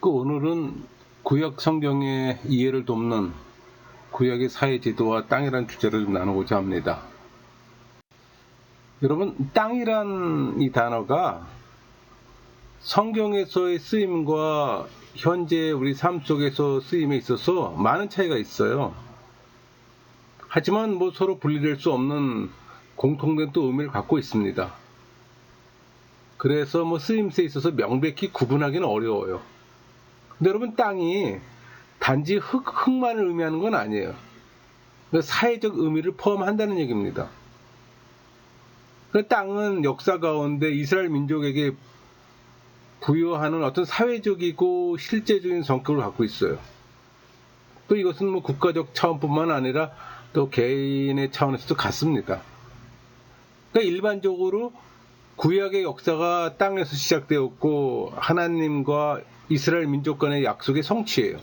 오늘은 구약 성경의 이해를 돕는 구약의 사회 지도와 땅이라는 주제를 좀 나누고자 합니다. 여러분, 땅이란 이 단어가 성경에서의 쓰임과 현재 우리 삶 속에서 쓰임에 있어서 많은 차이가 있어요. 하지만 서로 분리될 수 없는 공통된 또 의미를 갖고 있습니다. 그래서 쓰임새에 있어서 명백히 구분하기는 어려워요. 근데 여러분, 땅이 단지 흙만을 의미하는 건 아니에요. 사회적 의미를 포함한다는 얘기입니다. 그 땅은 역사 가운데 이스라엘 민족에게 부여하는 어떤 사회적이고 실제적인 성격을 갖고 있어요. 또 이것은 국가적 차원뿐만 아니라 또 개인의 차원에서도 같습니다. 그러니까 일반적으로 구약의 역사가 땅에서 시작되었고 하나님과 이스라엘 민족 간의 약속의 성취예요.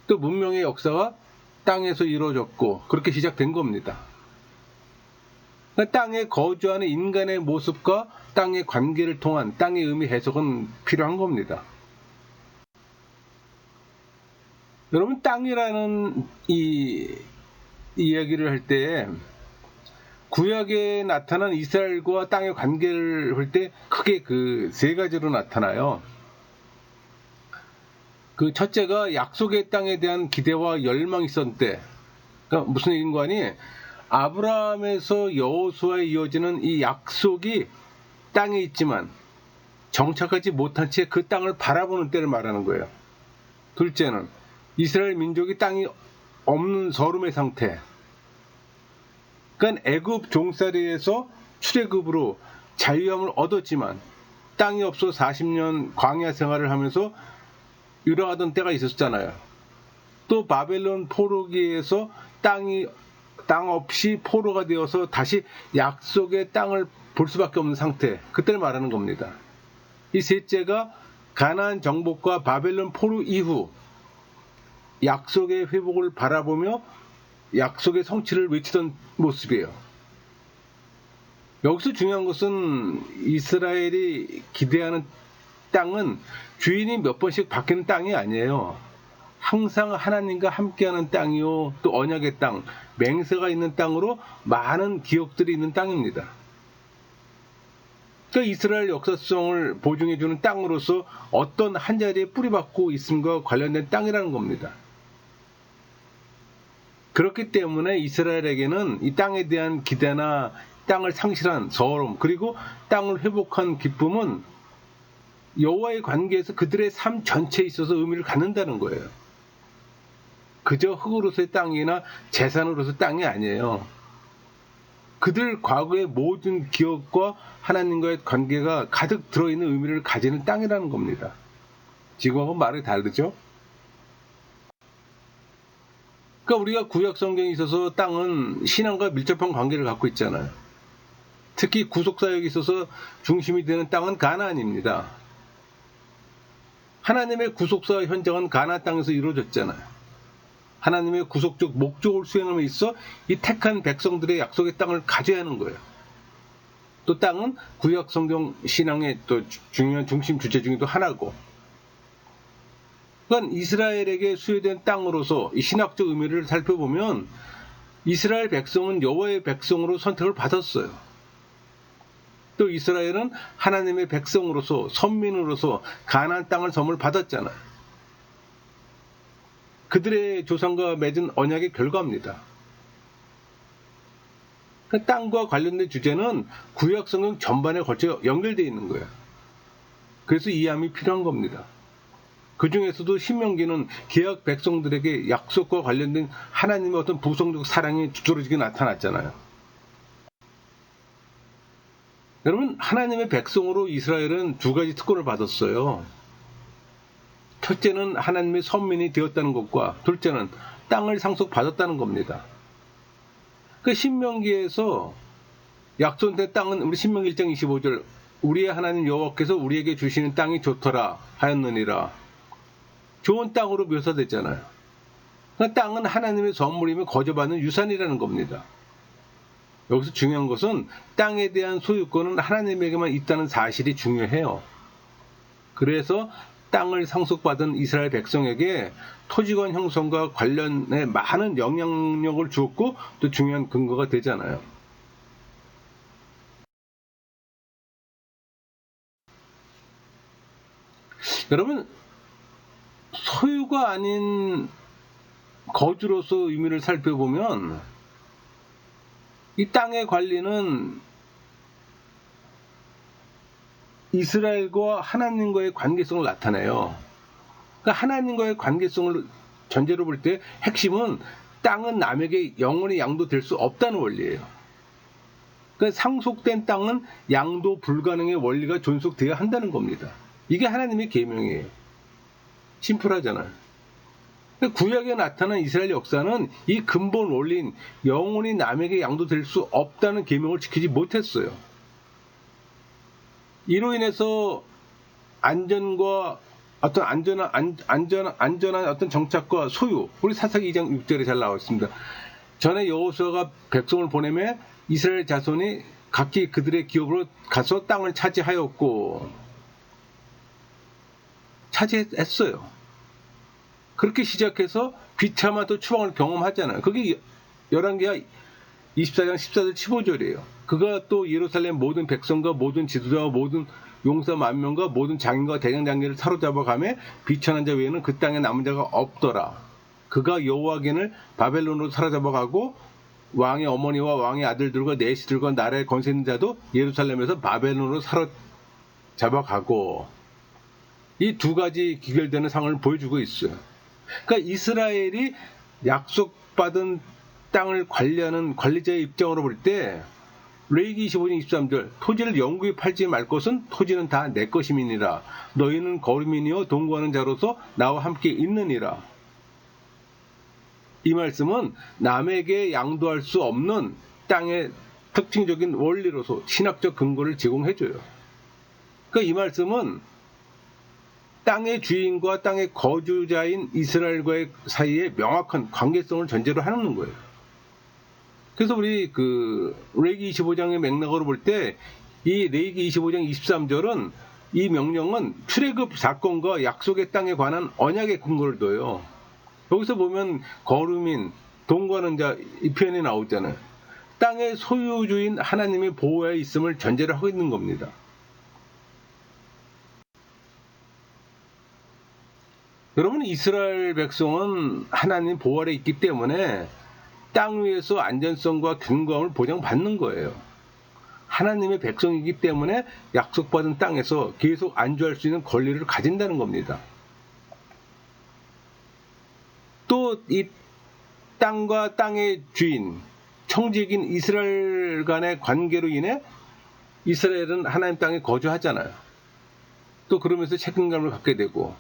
또 문명의 역사가 땅에서 이루어졌고 그렇게 시작된 겁니다. 그러니까 땅에 거주하는 인간의 모습과 땅의 관계를 통한 땅의 의미 해석은 필요한 겁니다. 여러분, 땅이라는 이 이야기를 할 때 구약에 나타난 이스라엘과 땅의 관계를 할 때 크게 세 가지로 나타나요. 첫째가 약속의 땅에 대한 기대와 열망이 있었을 때, 그러니까 무슨 얘기인 거 아니? 아브라함에서 여호수아에 이어지는 이 약속이 땅에 있지만 정착하지 못한 채 그 땅을 바라보는 때를 말하는 거예요. 둘째는 이스라엘 민족이 땅이 없는 서름의 상태. 그러니까 애굽 종살이에서 출애굽으로 자유함을 얻었지만 땅이 없어 40년 광야 생활을 하면서 유랑하던 때가 있었잖아요. 또 바벨론 포로기에서 땅 없이 포로가 되어서 다시 약속의 땅을 볼 수밖에 없는 상태, 그때를 말하는 겁니다. 이 셋째가 가나안 정복과 바벨론 포로 이후 약속의 회복을 바라보며 약속의 성취를 외치던 모습이에요. 여기서 중요한 것은 이스라엘이 기대하는 땅은 주인이 몇 번씩 바뀌는 땅이 아니에요. 항상 하나님과 함께하는 땅이요, 또 언약의 땅, 맹세가 있는 땅으로 많은 기억들이 있는 땅입니다. 그러니까 이스라엘 역사성을 보증해주는 땅으로서 어떤 한 자리에 뿌리박고 있음과 관련된 땅이라는 겁니다. 그렇기 때문에 이스라엘에게는 이 땅에 대한 기대나 땅을 상실한 서름, 그리고 땅을 회복한 기쁨은 여호와의 관계에서 그들의 삶 전체에 있어서 의미를 갖는다는 거예요. 그저 흙으로서의 땅이나 재산으로서의 땅이 아니에요. 그들 과거의 모든 기억과 하나님과의 관계가 가득 들어있는 의미를 가지는 땅이라는 겁니다. 지금하고 말이 다르죠? 그러니까 우리가 구약 성경에 있어서 땅은 신앙과 밀접한 관계를 갖고 있잖아요. 특히 구속사역에 있어서 중심이 되는 땅은 가나안입니다. 하나님의 구속사 현장은 가나안 땅에서 이루어졌잖아요. 하나님의 구속적 목적을 수행함에 있어 이 택한 백성들의 약속의 땅을 가져야 하는 거예요. 또 땅은 구약 성경 신앙의 또 중요한 중심 주체 중에 또 하나고, 그러니까 이스라엘에게 수여된 땅으로서 이 신학적 의미를 살펴보면 이스라엘 백성은 여호와의 백성으로 선택을 받았어요. 또 이스라엘은 하나님의 백성으로서, 선민으로서 가나안 땅을 선물 받았잖아요. 그들의 조상과 맺은 언약의 결과입니다. 그 땅과 관련된 주제는 구약 성경 전반에 걸쳐 연결되어 있는 거예요. 그래서 이해함이 필요한 겁니다. 그 중에서도 신명기는 개혁 백성들에게 약속과 관련된 하나님의 어떤 부성적 사랑이 두드러지게 나타났잖아요. 여러분, 하나님의 백성으로 이스라엘은 두 가지 특권을 받았어요. 첫째는 하나님의 선민이 되었다는 것과 둘째는 땅을 상속받았다는 겁니다. 그 신명기에서 약속된 땅은 우리 신명기 1장 25절 우리의 하나님 여호와께서 우리에게 주시는 땅이 좋더라 하였느니라. 좋은 땅으로 묘사됐잖아요. 그러니까 땅은 하나님의 선물이며 거저받는 유산이라는 겁니다. 여기서 중요한 것은 땅에 대한 소유권은 하나님에게만 있다는 사실이 중요해요. 그래서 땅을 상속받은 이스라엘 백성에게 토지권 형성과 관련해 많은 영향력을 주었고 또 중요한 근거가 되잖아요. 여러분, 소유가 아닌 거주로서 의미를 살펴보면 이 땅의 관리는 이스라엘과 하나님과의 관계성을 나타내요. 그러니까 하나님과의 관계성을 전제로 볼 때 핵심은 땅은 남에게 영원히 양도될 수 없다는 원리예요. 그러니까 상속된 땅은 양도 불가능의 원리가 존속되어야 한다는 겁니다. 이게 하나님의 계명이에요. 심플하잖아요. 그러니까 구약에 나타난 이스라엘 역사는 이 근본 원리인 영원히 남에게 양도될 수 없다는 계명을 지키지 못했어요. 이로 인해서 안전과 어떤 안전한 어떤 정착과 소유, 우리 사사기 2장 6절에 잘 나와 있습니다. 전에 여호수아가 백성을 보내매 이스라엘 자손이 각기 그들의 기업으로 가서 땅을 차지했어요. 그렇게 시작해서 비참한 또 추방을 경험하잖아요. 그게 열왕기하 24장 14절 15절이에요. 그가 또 예루살렘 모든 백성과 모든 지도자와 모든 용사 만명과 모든 장인과 대장장이를 사로잡아가며 비천한 자 외에는 그 땅에 남은 자가 없더라. 그가 여호와긴을 바벨론으로 사로잡아가고 왕의 어머니와 왕의 아들들과 내시들과 나라의 권세 있는 자도 예루살렘에서 바벨론으로 사로잡아가고, 이 두 가지 기결되는 상황을 보여주고 있어요. 그러니까 이스라엘이 약속받은 땅을 관리하는 관리자의 입장으로 볼 때 레위기 25장 23절 토지를 영구히 팔지 말 것은 토지는 다 내 것임이니라. 너희는 거류민이요 동거하는 자로서 나와 함께 있느니라. 이 말씀은 남에게 양도할 수 없는 땅의 특징적인 원리로서 신학적 근거를 제공해줘요. 그러니까 이 말씀은 땅의 주인과 땅의 거주자인 이스라엘과의 사이에 명확한 관계성을 전제로 하는 거예요. 그래서 우리 레위기 25장의 맥락으로 볼 때 이 레위기 25장 23절은 이 명령은 출애굽 사건과 약속의 땅에 관한 언약의 근거를 둬요. 여기서 보면 거류민, 동거하는 자 이 표현이 나오잖아요. 땅의 소유주인 하나님의 보호하에 있음을 전제로 하고 있는 겁니다. 여러분, 이스라엘 백성은 하나님 보호 아래 있기 때문에 땅 위에서 안전성과 균감을 보장받는 거예요. 하나님의 백성이기 때문에 약속받은 땅에서 계속 안주할 수 있는 권리를 가진다는 겁니다. 또 이 땅과 땅의 주인, 청지기인 이스라엘 간의 관계로 인해 이스라엘은 하나님 땅에 거주하잖아요. 또 그러면서 책임감을 갖게 되고,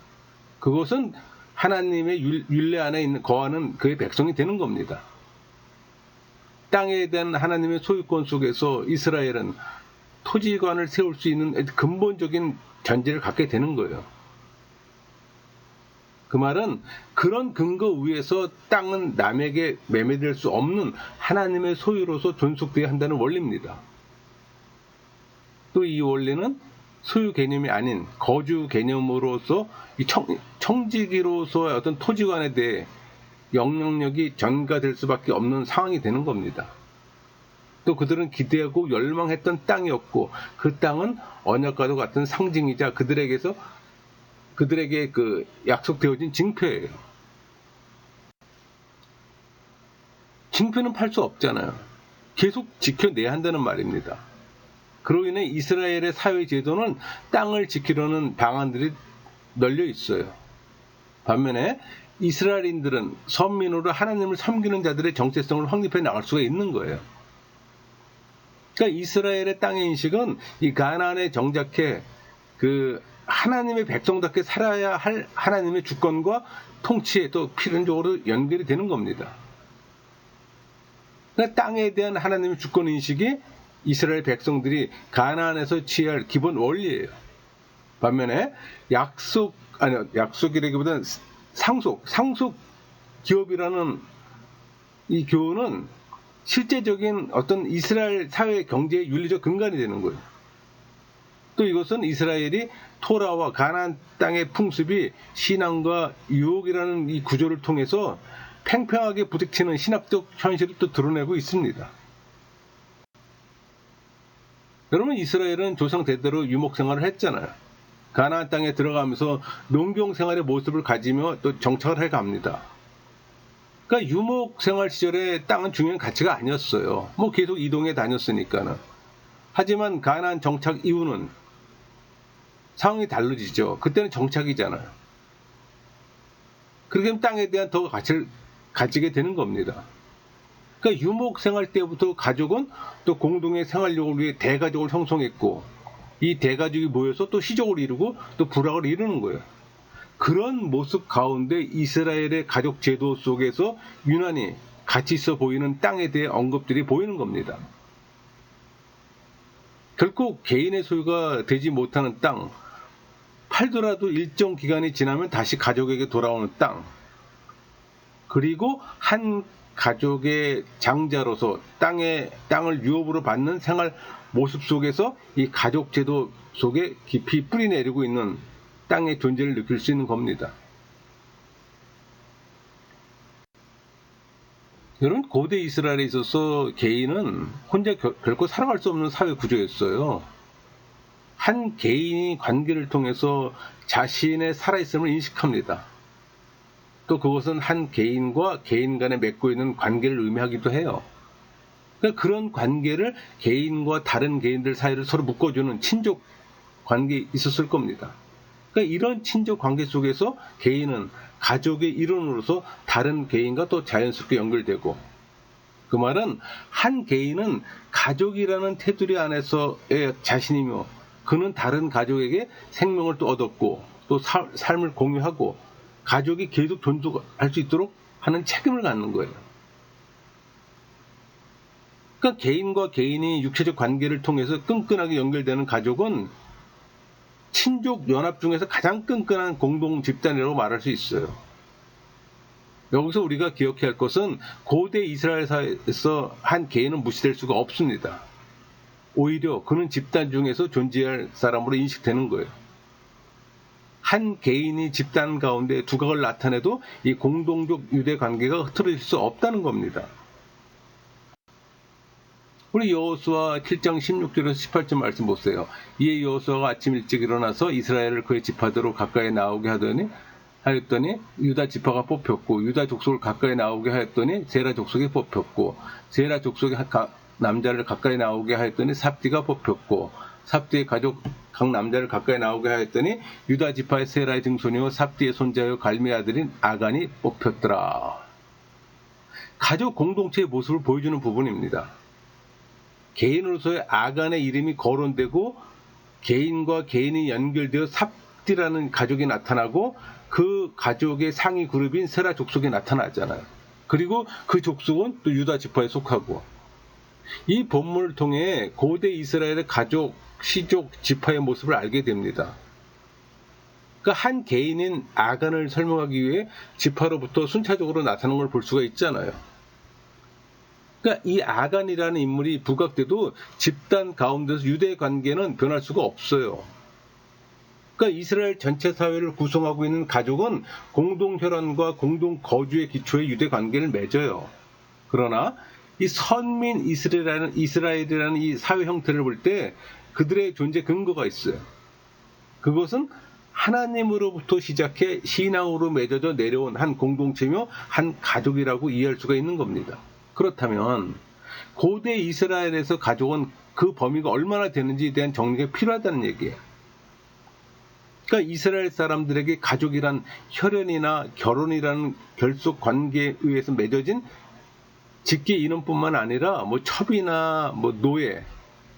그것은 하나님의 율례 안에 거하는 그의 백성이 되는 겁니다. 땅에 대한 하나님의 소유권 속에서 이스라엘은 토지관을 세울 수 있는 근본적인 전제를 갖게 되는 거예요. 그 말은 그런 근거 위에서 땅은 남에게 매매될 수 없는 하나님의 소유로서 존속되어야 한다는 원리입니다. 또 이 원리는 소유 개념이 아닌 거주 개념으로서 청지기로서의 어떤 토지관에 대해 영향력이 전가될 수밖에 없는 상황이 되는 겁니다. 또 그들은 기대하고 열망했던 땅이었고, 그 땅은 언약과도 같은 상징이자 그들에게 약속되어진 징표예요. 징표는 팔 수 없잖아요. 계속 지켜내야 한다는 말입니다. 그로 인해 이스라엘의 사회 제도는 땅을 지키려는 방안들이 널려 있어요. 반면에 이스라엘인들은 선민으로 하나님을 섬기는 자들의 정체성을 확립해 나갈 수가 있는 거예요. 그러니까 이스라엘의 땅의 인식은 이 가나안에 정착해 하나님의 백성답게 살아야 할 하나님의 주권과 통치에 또 필연적으로 연결이 되는 겁니다. 그러니까 땅에 대한 하나님의 주권 인식이 이스라엘 백성들이 가나안에서 취할 기본 원리예요. 반면에 약속이라기보다는 상속 기업이라는 이 교훈은 실제적인 어떤 이스라엘 사회 경제의 윤리적 근간이 되는 거예요. 또 이것은 이스라엘이 토라와 가나안 땅의 풍습이 신앙과 유혹이라는 이 구조를 통해서 팽팽하게 부딪히는 신학적 현실을 또 드러내고 있습니다. 여러분, 이스라엘은 조상 대대로 유목 생활을 했잖아요. 가나안 땅에 들어가면서 농경 생활의 모습을 가지며 또 정착을 해갑니다. 그러니까 유목 생활 시절에 땅은 중요한 가치가 아니었어요. 뭐 계속 이동해 다녔으니까는. 하지만 가나안 정착 이후는 상황이 달라지죠. 그때는 정착이잖아요. 그렇게 하면 땅에 대한 더 가치를 가지게 되는 겁니다. 그러니까 유목 생활 때부터 가족은 또 공동의 생활력을 위해 대가족을 형성했고, 이 대가족이 모여서 또 시족을 이루고 또 부락을 이루는 거예요. 그런 모습 가운데 이스라엘의 가족 제도 속에서 유난히 가치 있어 보이는 땅에 대해 언급들이 보이는 겁니다. 결코 개인의 소유가 되지 못하는 땅, 팔더라도 일정 기간이 지나면 다시 가족에게 돌아오는 땅, 그리고 한 가족의 장자로서 땅을 유업으로 받는 생활 모습 속에서 이 가족 제도 속에 깊이 뿌리내리고 있는 땅의 존재를 느낄 수 있는 겁니다. 여러분, 고대 이스라엘에 있어서 개인은 혼자 결코 살아갈 수 없는 사회 구조였어요. 한 개인이 관계를 통해서 자신의 살아있음을 인식합니다. 또 그것은 한 개인과 개인 간에 맺고 있는 관계를 의미하기도 해요. 그러니까 그런 관계를 개인과 다른 개인들 사이를 서로 묶어주는 친족 관계 있었을 겁니다. 그러니까 이런 친족 관계 속에서 개인은 가족의 일원으로서 다른 개인과 또 자연스럽게 연결되고, 그 말은 한 개인은 가족이라는 테두리 안에서의 자신이며 그는 다른 가족에게 생명을 또 얻었고 또 삶을 공유하고 가족이 계속 존속할 수 있도록 하는 책임을 갖는 거예요. 그러니까 개인과 개인이 육체적 관계를 통해서 끈끈하게 연결되는 가족은 친족 연합 중에서 가장 끈끈한 공동 집단이라고 말할 수 있어요. 여기서 우리가 기억해야 할 것은 고대 이스라엘 사회에서 한 개인은 무시될 수가 없습니다. 오히려 그는 집단 중에서 존재할 사람으로 인식되는 거예요. 한 개인이 집단 가운데 두각을 나타내도 이 공동적 유대 관계가 흐트러질 수 없다는 겁니다. 우리 여호수아 7장 16절에서 18절 말씀 보세요. 이에 여호수아가 아침 일찍 일어나서 이스라엘을 그의 지파대로 가까이 나오게 하였더니 유다 지파가 뽑혔고, 유다 족속을 가까이 나오게 하였더니 세라 족속이 뽑혔고, 세라 족속의 남자를 가까이 나오게 하였더니 삽디가 뽑혔고, 삽디의 가족 각 남자를 가까이 나오게 하였더니 유다 지파의 세라의 증손이요 삽디의 손자요 갈미의 아들인 아간이 뽑혔더라. 가족 공동체의 모습을 보여주는 부분입니다. 개인으로서의 아간의 이름이 거론되고 개인과 개인이 연결되어 삽디라는 가족이 나타나고 그 가족의 상위 그룹인 세라 족속이 나타나잖아요. 그리고 그 족속은 또 유다 지파에 속하고, 이 본문을 통해 고대 이스라엘의 가족, 시족, 지파의 모습을 알게 됩니다. 그러니까 한 개인인 아간을 설명하기 위해 지파로부터 순차적으로 나타나는 걸 볼 수가 있잖아요. 그러니까 이 아간이라는 인물이 부각돼도 집단 가운데서 유대 관계는 변할 수가 없어요. 그러니까 이스라엘 전체 사회를 구성하고 있는 가족은 공동 혈연과 공동 거주의 기초의 유대 관계를 맺어요. 그러나 이 선민 이스라엘이라는 이 사회 형태를 볼 때 그들의 존재 근거가 있어요. 그것은 하나님으로부터 시작해 신앙으로 맺어져 내려온 한 공동체며 한 가족이라고 이해할 수가 있는 겁니다. 그렇다면 고대 이스라엘에서 가족은 그 범위가 얼마나 되는지에 대한 정리가 필요하다는 얘기예요. 그러니까 이스라엘 사람들에게 가족이란 혈연이나 결혼이라는 결속 관계에 의해서 맺어진 직계 인원뿐만 아니라 첩이나 노예,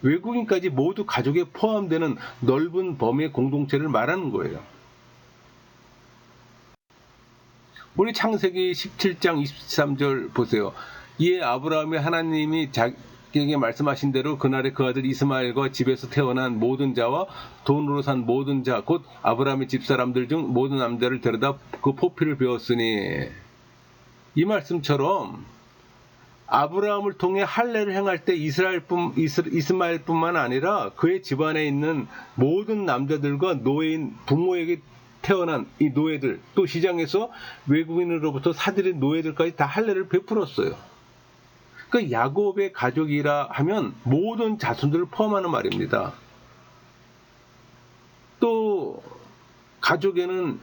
외국인까지 모두 가족에 포함되는 넓은 범위의 공동체를 말하는 거예요. 우리 창세기 17장 23절 보세요. 이에 아브라함이 하나님이 자기에게 말씀하신 대로 그날에 그 아들 이스마엘과 집에서 태어난 모든 자와 돈으로 산 모든 자 곧 아브라함의 집사람들 중 모든 남자를 데려다 그 포피를 베었으니, 이 말씀처럼 아브라함을 통해 할례를 행할 때 이스마엘뿐만 아니라 그의 집안에 있는 모든 남자들과 노예인 부모에게 태어난 이 노예들, 또 시장에서 외국인으로부터 사들인 노예들까지 다 할례를 베풀었어요. 그러니까 야곱의 가족이라 하면 모든 자손들을 포함하는 말입니다. 또 가족에는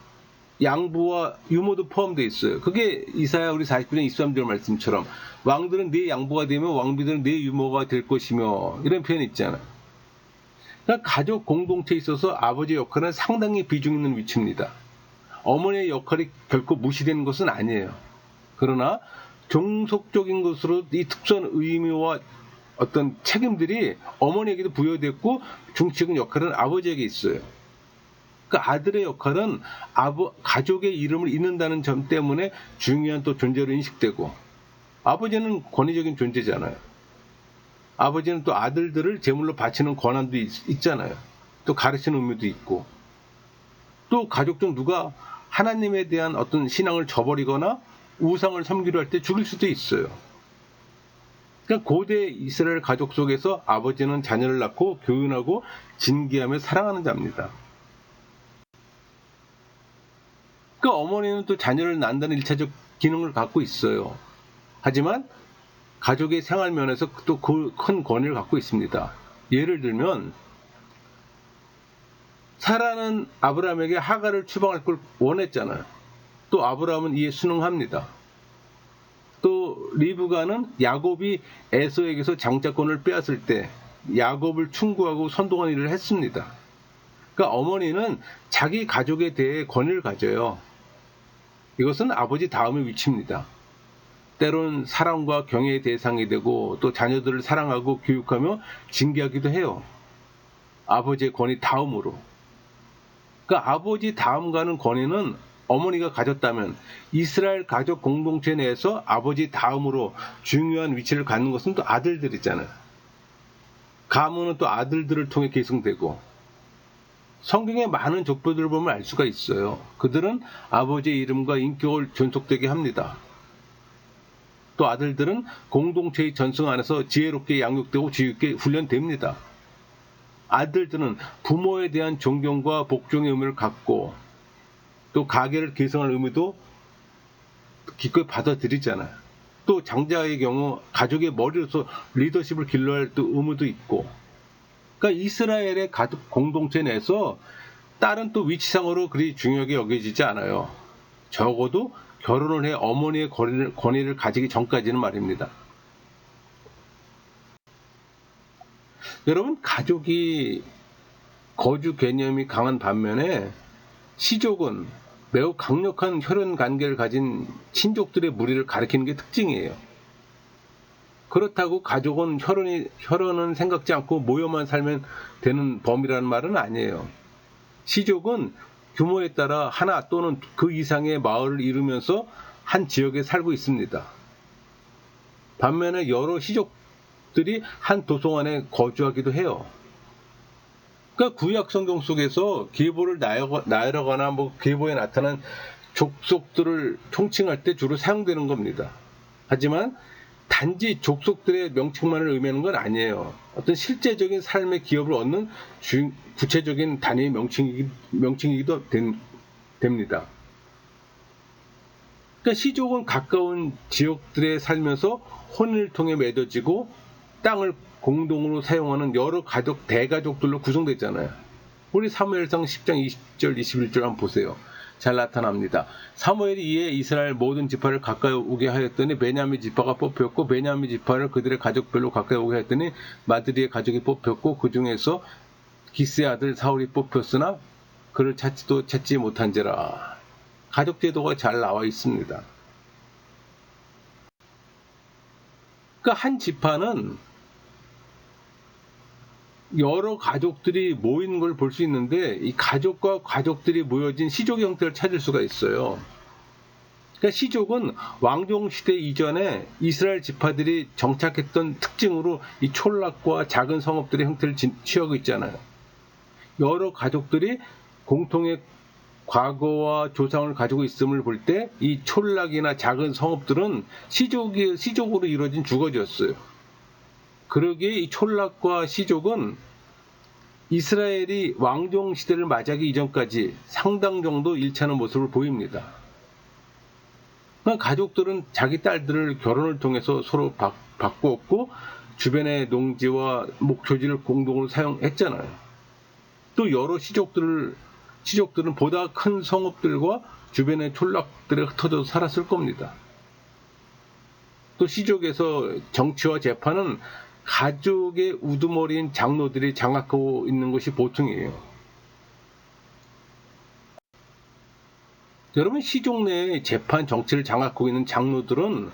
양부와 유모도 포함되어 있어요. 그게 이사야 우리 49장 23절 말씀처럼 왕들은 네 양부가 되며 왕비들은 네 유모가 될 것이며 이런 표현이 있잖아요. 그러니까 가족 공동체에 있어서 아버지의 역할은 상당히 비중 있는 위치입니다. 어머니의 역할이 결코 무시되는 것은 아니에요. 그러나 종속적인 것으로 이 특수한 의미와 어떤 책임들이 어머니에게도 부여됐고 중치적인 역할은 아버지에게 있어요. 그 아들의 역할은 가족의 이름을 잇는다는 점 때문에 중요한 또 존재로 인식되고, 아버지는 권위적인 존재잖아요. 아버지는 또 아들들을 제물로 바치는 권한도 있잖아요. 또 가르치는 의미도 있고, 또 가족 중 누가 하나님에 대한 어떤 신앙을 저버리거나 우상을 섬기려 할 때 죽일 수도 있어요. 그러니까 고대 이스라엘 가족 속에서 아버지는 자녀를 낳고 교훈하고 징계하며 사랑하는 자입니다. 그러니까 어머니는 또 자녀를 낳는다는 1차적 기능을 갖고 있어요. 하지만 가족의 생활 면에서 또 큰 권위를 갖고 있습니다. 예를 들면 사라는 아브라함에게 하갈을 추방할 걸 원했잖아요. 또 아브라함은 이에 순응합니다. 또 리브가는 야곱이 에서에게서 장자권을 빼앗을 때 야곱을 충고하고 선동한 일을 했습니다. 그러니까 어머니는 자기 가족에 대해 권위를 가져요. 이것은 아버지 다음의 위치입니다. 때론 사랑과 경애의 대상이 되고 또 자녀들을 사랑하고 교육하며 징계하기도 해요. 아버지의 권위 다음으로. 그러니까 아버지 다음 가는 권위는 어머니가 가졌다면 이스라엘 가족 공동체 내에서 아버지 다음으로 중요한 위치를 갖는 것은 또 아들들이잖아요. 가문은 또 아들들을 통해 계승되고, 성경의 많은 족보들을 보면 알 수가 있어요. 그들은 아버지의 이름과 인격을 존속되게 합니다. 또 아들들은 공동체의 전승 안에서 지혜롭게 양육되고 지혜롭게 훈련됩니다. 아들들은 부모에 대한 존경과 복종의 의미를 갖고 또 가계를 계승할 의미도 기꺼이 받아들이잖아요. 또 장자의 경우 가족의 머리로서 리더십을 길러야 할 또 의무도 있고, 그러니까 이스라엘의 가족 공동체 내에서 딸은 또 위치상으로 그리 중요하게 여겨지지 않아요. 적어도 결혼을 해 어머니의 권위를 가지기 전까지는 말입니다. 여러분, 가족이 거주 개념이 강한 반면에 시족은 매우 강력한 혈연 관계를 가진 친족들의 무리를 가리키는 게 특징이에요. 그렇다고 가족은 혈연은 생각지 않고 모여만 살면 되는 범위라는 말은 아니에요. 시족은 규모에 따라 하나 또는 그 이상의 마을을 이루면서 한 지역에 살고 있습니다. 반면에 여러 시족들이 한 도성 안에 거주하기도 해요. 그러니까 구약 성경 속에서 계보를 나열하거나 계보에 나타난 족속들을 총칭할 때 주로 사용되는 겁니다. 하지만 단지 족속들의 명칭만을 의미하는 건 아니에요. 어떤 실제적인 삶의 기업을 얻는 구체적인 단위의 명칭이기도 됩니다. 그러니까 시족은 가까운 지역들에 살면서 혼인을 통해 맺어지고 땅을 공동으로 사용하는 여러 대가족들로 구성되잖아요. 우리 사무엘상 10장 20절 21절 한번 보세요. 잘 나타납니다. 사무엘이 이에 이스라엘 모든 지파를 가까이 오게 하였더니 베냐민 지파가 뽑혔고, 베냐민 지파를 그들의 가족별로 가까이 오게 하였더니 마드리의 가족이 뽑혔고, 그 중에서 기스의 아들 사울이 뽑혔으나 그를 찾지 못한지라. 가족 제도가 잘 나와 있습니다. 그러니까 한 지파는 여러 가족들이 모인 걸 볼 수 있는데, 이 가족과 가족들이 모여진 시족의 형태를 찾을 수가 있어요. 그러니까 시족은 왕정 시대 이전에 이스라엘 지파들이 정착했던 특징으로 이 촌락과 작은 성읍들의 형태를 취하고 있잖아요. 여러 가족들이 공통의 과거와 조상을 가지고 있음을 볼 때 이 촌락이나 작은 성읍들은 시족으로 이루어진 주거지였어요. 그러기에 이 촌락과 시족은 이스라엘이 왕정 시대를 맞이하기 이전까지 상당 정도 일치하는 모습을 보입니다. 가족들은 자기 딸들을 결혼을 통해서 서로 바꾸었고 주변의 농지와 목초지를 공동으로 사용했잖아요. 또 여러 시족들은 보다 큰 성읍들과 주변의 촌락들에 흩어져서 살았을 겁니다. 또 시족에서 정치와 재판은 가족의 우두머리인 장로들이 장악하고 있는 것이 보통이에요. 여러분, 시족 내의 재판 정치를 장악하고 있는 장로들은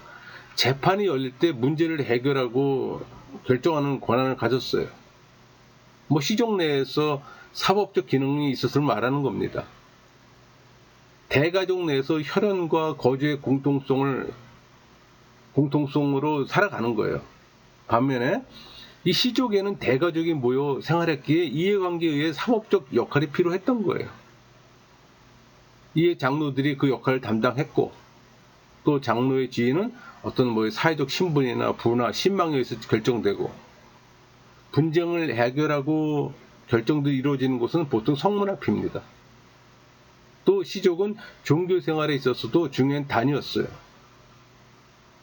재판이 열릴 때 문제를 해결하고 결정하는 권한을 가졌어요. 시족 내에서 사법적 기능이 있었을 말하는 겁니다. 대가족 내에서 혈연과 거주의 공통성으로 살아가는 거예요. 반면에 이 시족에는 대가족이 모여 생활했기에 이해관계에 의해 사법적 역할이 필요했던 거예요. 이에 장로들이 그 역할을 담당했고, 또 장로의 지위는 어떤 사회적 신분이나 부나 신망에 의해서 결정되고, 분쟁을 해결하고 결정들이 이루어지는 곳은 보통 성문 앞입니다. 또 시족은 종교 생활에 있어서도 중요한 단위였어요.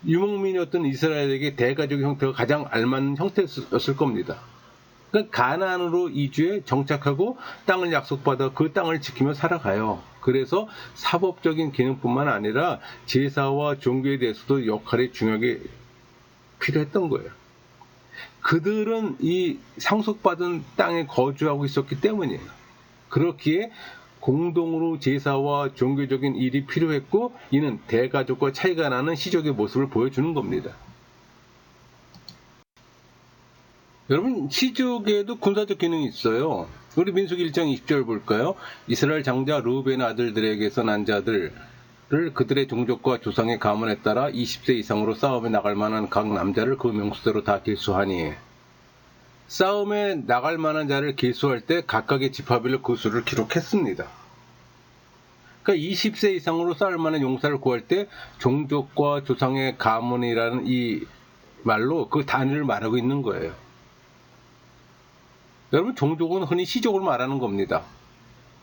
유목민이었던 이스라엘에게 대가족의 형태가 가장 알맞는 형태였을 겁니다. 그러니까 가나안으로 이주해 정착하고 땅을 약속받아 그 땅을 지키며 살아가요. 그래서 사법적인 기능뿐만 아니라 제사와 종교에 대해서도 역할이 중요하게 필요했던 거예요. 그들은 이 상속받은 땅에 거주하고 있었기 때문이에요. 그렇기에 공동으로 제사와 종교적인 일이 필요했고, 이는 대가족과 차이가 나는 시족의 모습을 보여주는 겁니다. 여러분, 시족에도 군사적 기능이 있어요. 우리 민수기 1장 20절 볼까요? 이스라엘 장자 르우벤의 아들들에게서 난 자들을 그들의 종족과 조상의 가문에 따라 20세 이상으로 싸움에 나갈 만한 각 남자를 그 명수대로 다 계수하니, 싸움에 나갈 만한 자를 계수할 때 각각의 지파별로 그 수를 기록했습니다. 그러니까 20세 이상으로 싸울 만한 용사를 구할 때 종족과 조상의 가문이라는 이 말로 그 단위를 말하고 있는 거예요. 여러분, 종족은 흔히 시족을 말하는 겁니다.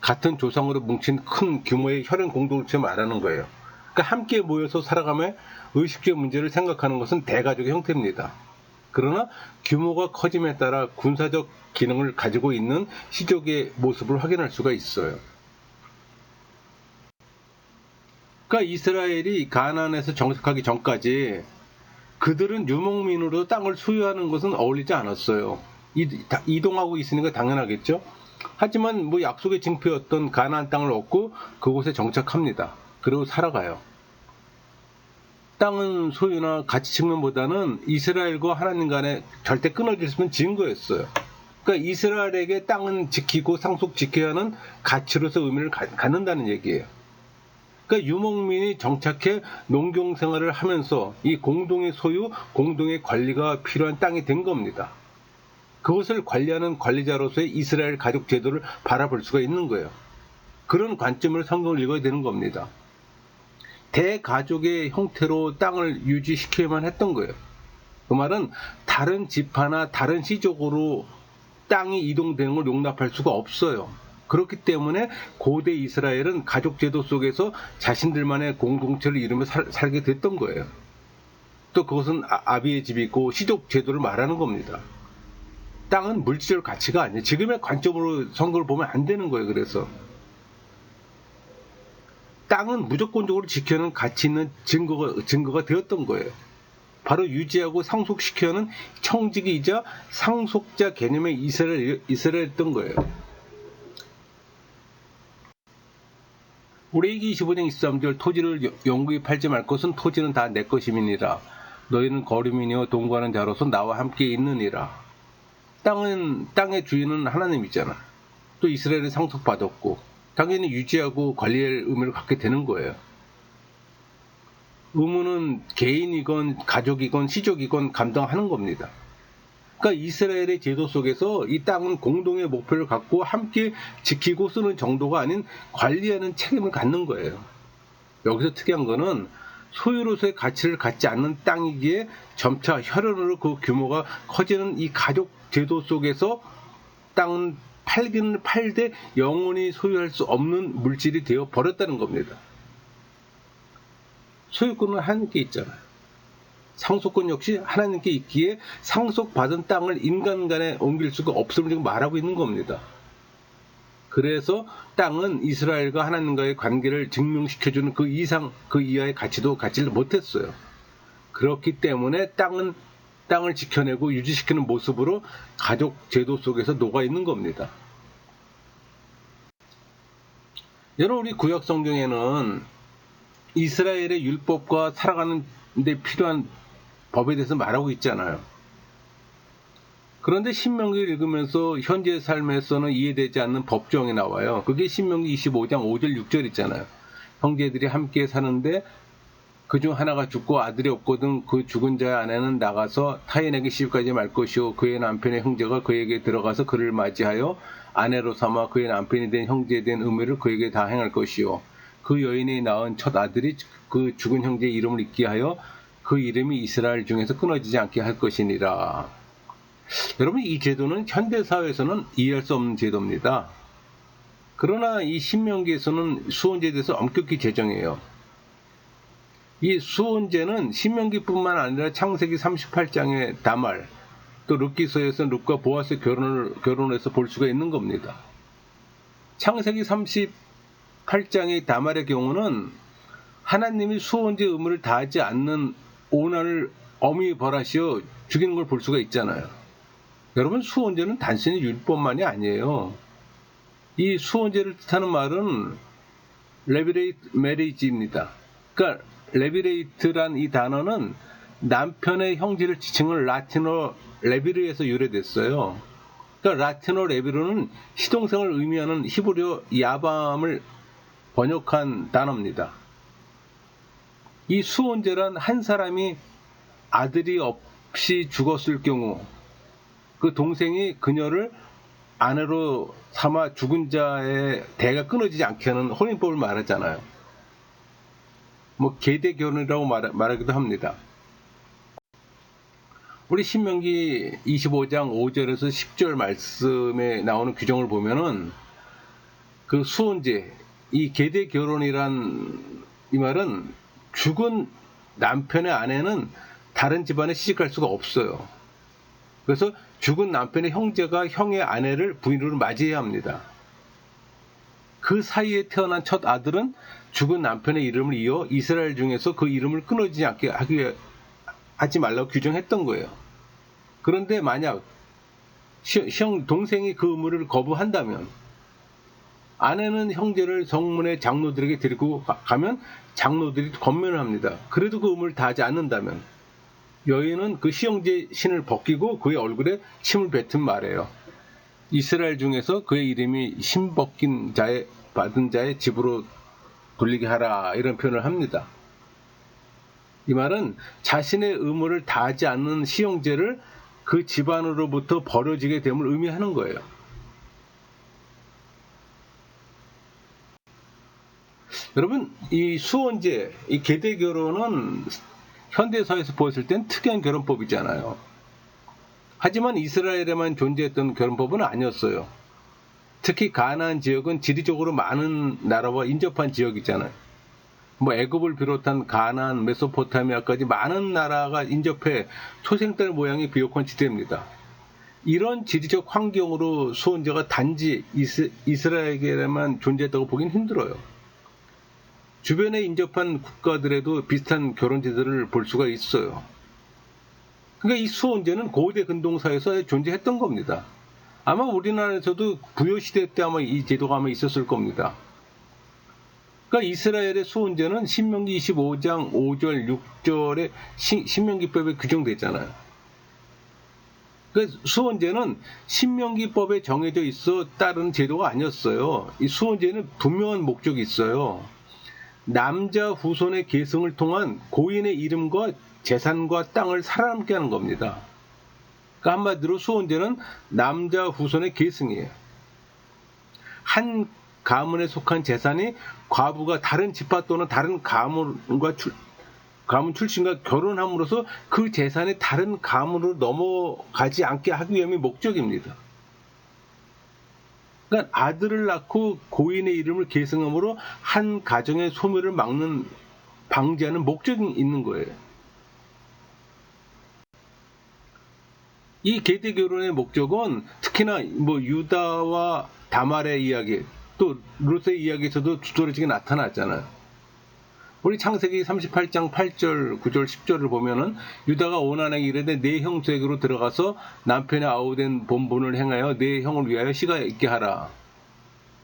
같은 조상으로 뭉친 큰 규모의 혈연 공동체 말하는 거예요. 그러니까 함께 모여서 살아가며 의식주의 문제를 생각하는 것은 대가족의 형태입니다. 그러나 규모가 커짐에 따라 군사적 기능을 가지고 있는 시족의 모습을 확인할 수가 있어요. 그러니까 이스라엘이 가나안에서 정착하기 전까지 그들은 유목민으로 땅을 소유하는 것은 어울리지 않았어요. 이동하고 있으니까 당연하겠죠. 하지만 약속의 징표였던 가나안 땅을 얻고 그곳에 정착합니다. 그리고 살아가요. 땅은 소유나 가치 측면보다는 이스라엘과 하나님 간에 절대 끊어질 수 없는 증거였어요. 그러니까 이스라엘에게 땅은 지키고 상속 지켜야 하는 가치로서 의미를 갖는다는 얘기예요. 그러니까 유목민이 정착해 농경 생활을 하면서 이 공동의 소유, 공동의 관리가 필요한 땅이 된 겁니다. 그것을 관리하는 관리자로서의 이스라엘 가족 제도를 바라볼 수가 있는 거예요. 그런 관점으로 성경을 읽어야 되는 겁니다. 대가족의 형태로 땅을 유지시켜야만 했던 거예요. 그 말은 다른 지파나 다른 시족으로 땅이 이동되는 걸 용납할 수가 없어요. 그렇기 때문에 고대 이스라엘은 가족 제도 속에서 자신들만의 공동체를 이루며 살게 됐던 거예요. 또 그것은 아비의 집이 있고 시족 제도를 말하는 겁니다. 땅은 물질적 가치가 아니에요. 지금의 관점으로 성경을 보면 안 되는 거예요. 그래서 땅은 무조건적으로 지켜야 하는 가치 있는 증거가 되었던 거예요. 바로 유지하고 상속시켜야 하는 청지기이자 상속자 개념의 이스라엘이었던 거예요. 레위기 25장 23절 토지를 영구히 팔지 말 것은 토지는 다 내 것임이니라. 너희는 거류민이요 동거하는 자로서 나와 함께 있느니라. 땅의 주인은 하나님이잖아. 또 이스라엘은 상속받았고 당연히 유지하고 관리할 의무를 갖게 되는 거예요. 의무는 개인이건 가족이건 시족이건 감당하는 겁니다. 그러니까 이스라엘의 제도 속에서 이 땅은 공동의 목표를 갖고 함께 지키고 쓰는 정도가 아닌 관리하는 책임을 갖는 거예요. 여기서 특이한 거는 소유로서의 가치를 갖지 않는 땅이기에 점차 혈연으로 그 규모가 커지는 이 가족 제도 속에서 땅은 팔기는 팔되 영원히 소유할 수 없는 물질이 되어 버렸다는 겁니다. 소유권은 하나님께 있잖아요. 상속권 역시 하나님께 있기에 상속받은 땅을 인간 간에 옮길 수가 없음을 지금 말하고 있는 겁니다. 그래서 땅은 이스라엘과 하나님과의 관계를 증명시켜주는 그 이상, 그 이하의 가치도 갖지를 못했어요. 그렇기 때문에 땅을 지켜내고 유지시키는 모습으로 가족 제도 속에서 녹아있는 겁니다. 여러분, 우리 구약 성경에는 이스라엘의 율법과 살아가는 데 필요한 법에 대해서 말하고 있잖아요. 그런데 신명기를 읽으면서 현재의 삶에서는 이해되지 않는 법정이 나와요. 그게 신명기 25장 5절 6절 있잖아요. 형제들이 함께 사는데 그중 하나가 죽고 아들이 없거든 그 죽은 자의 아내는 나가서 타인에게 시집가지 말 것이요 그의 남편의 형제가 그에게 들어가서 그를 맞이하여 아내로 삼아 그의 남편이 된 형제에 대한 의무를 그에게 다 행할 것이요 그 여인이 낳은 첫 아들이 그 죽은 형제의 이름을 잊게 하여 그 이름이 이스라엘 중에서 끊어지지 않게 할 것이니라. 여러분, 이 제도는 현대사회에서는 이해할 수 없는 제도입니다. 그러나 이 신명기에서는 수혼제에 대해서 엄격히 제정해요. 이 수혼제는 신명기뿐만 아니라 창세기 38장의 다말, 또 룻기서에서 룻과 보아스의 결혼해서 볼 수가 있는 겁니다. 창세기 38장의 다말의 경우는 하나님이 수혼제 의무를 다하지 않는 오난을 엄히 벌하시어 죽이는 걸 볼 수가 있잖아요. 여러분, 수혼제는 단순히 율법만이 아니에요. 이 수혼제를 뜻하는 말은 레비레이트 메리지입니다. 그러니까 레비레이트란 이 단어는 남편의 형제를 지칭을 라틴어 레비르에서 유래됐어요. 그러니까 라틴어 레비르는 시동생을 의미하는 히브리어 야밤을 번역한 단어입니다. 이 수혼제란 한 사람이 아들이 없이 죽었을 경우 그 동생이 그녀를 아내로 삼아 죽은 자의 대가 끊어지지 않게 하는 혼인법을 말하잖아요. 계대 결혼이라고 말하기도 합니다. 우리 신명기 25장 5절에서 10절 말씀에 나오는 규정을 보면은 그 수혼제, 이 계대 결혼이란 이 말은 죽은 남편의 아내는 다른 집안에 시집갈 수가 없어요. 그래서 죽은 남편의 형제가 형의 아내를 부인으로 맞이해야 합니다. 그 사이에 태어난 첫 아들은 죽은 남편의 이름을 이어 이스라엘 중에서 그 이름을 끊어지지 않게 하지 말라고 규정했던 거예요. 그런데 만약 동생이 그 의무를 거부한다면 아내는 형제를 성문의 장로들에게 데리고 가면 장로들이 권면을 합니다. 그래도 그 의무를 다하지 않는다면 여인은 그 시형제 신을 벗기고 그의 얼굴에 침을 뱉은 말이에요. 이스라엘 중에서 그의 이름이 신 벗긴 자의 받은 자의 집으로 돌리게 하라, 이런 표현을 합니다. 이 말은 자신의 의무를 다하지 않는 시형제를 그 집안으로부터 버려지게 됨을 의미하는 거예요. 여러분, 이 수혼제, 이 계대 결혼은 현대사회에서 보았을 땐 특이한 결혼법이잖아요. 하지만 이스라엘에만 존재했던 결혼법은 아니었어요. 특히 가나안 지역은 지리적으로 많은 나라와 인접한 지역이잖아요. 애굽을 비롯한 가나안, 메소포타미아까지 많은 나라가 인접해 초생딸 모양이 비옥한 지대입니다. 이런 지리적 환경으로 수혼제가 단지 이스라엘에게만 존재했다고 보긴 힘들어요. 주변에 인접한 국가들에도 비슷한 결혼 제도를 볼 수가 있어요. 그러니까 이 수혼제는 고대 근동사에서 존재했던 겁니다. 아마 우리나라에서도 부여시대 때 아마 이 제도가 아마 있었을 겁니다. 그러니까 이스라엘의 수혼제는 신명기 25장 5절 6절에 신명기법에 규정됐잖아요. 그러니까 수혼제는 신명기법에 정해져 있어 따르는 제도가 아니었어요. 이 수혼제는 분명한 목적이 있어요. 남자 후손의 계승을 통한 고인의 이름과 재산과 땅을 살아남게 하는 겁니다. 그러니까 한마디로 수혼제는 남자 후손의 계승이에요. 한 가문에 속한 재산이 과부가 다른 집화 또는 다른 가문 출신과 결혼함으로써 그 재산이 다른 가문으로 넘어가지 않게 하기 위함이 목적입니다. 그러니까 아들을 낳고 고인의 이름을 계승함으로 한 가정의 소멸을 방지하는 목적이 있는 거예요. 이 계대 결혼의 목적은 특히나 유다와 다말의 이야기, 또 룻의 이야기에서도 두드러지게 나타났잖아요. 우리 창세기 38장 8절, 9절, 10절을 보면은 유다가 오난에게 이르되 내 형수에게로 들어가서 남편의 아우된 본분을 행하여 내 형을 위하여 씨가 있게 하라.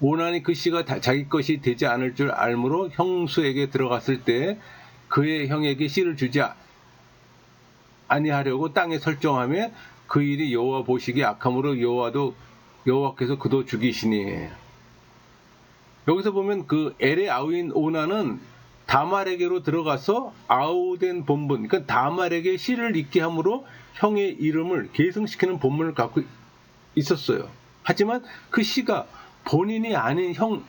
오난이 그 씨가 자기 것이 되지 않을 줄 알므로 형수에게 들어갔을 때 그의 형에게 씨를 주지 아니하려고 땅에 설정하며 그 일이 여호와 보시기에 악함으로 여호와께서 그도 죽이시니. 여기서 보면 그 엘의 아우인 오난은 다말에게로 들어가서 아우된 본분, 그러니까 다말에게 씨를 잇게 함으로 형의 이름을 계승시키는 본분을 갖고 있었어요. 하지만 그 씨가 본인이 아닌 형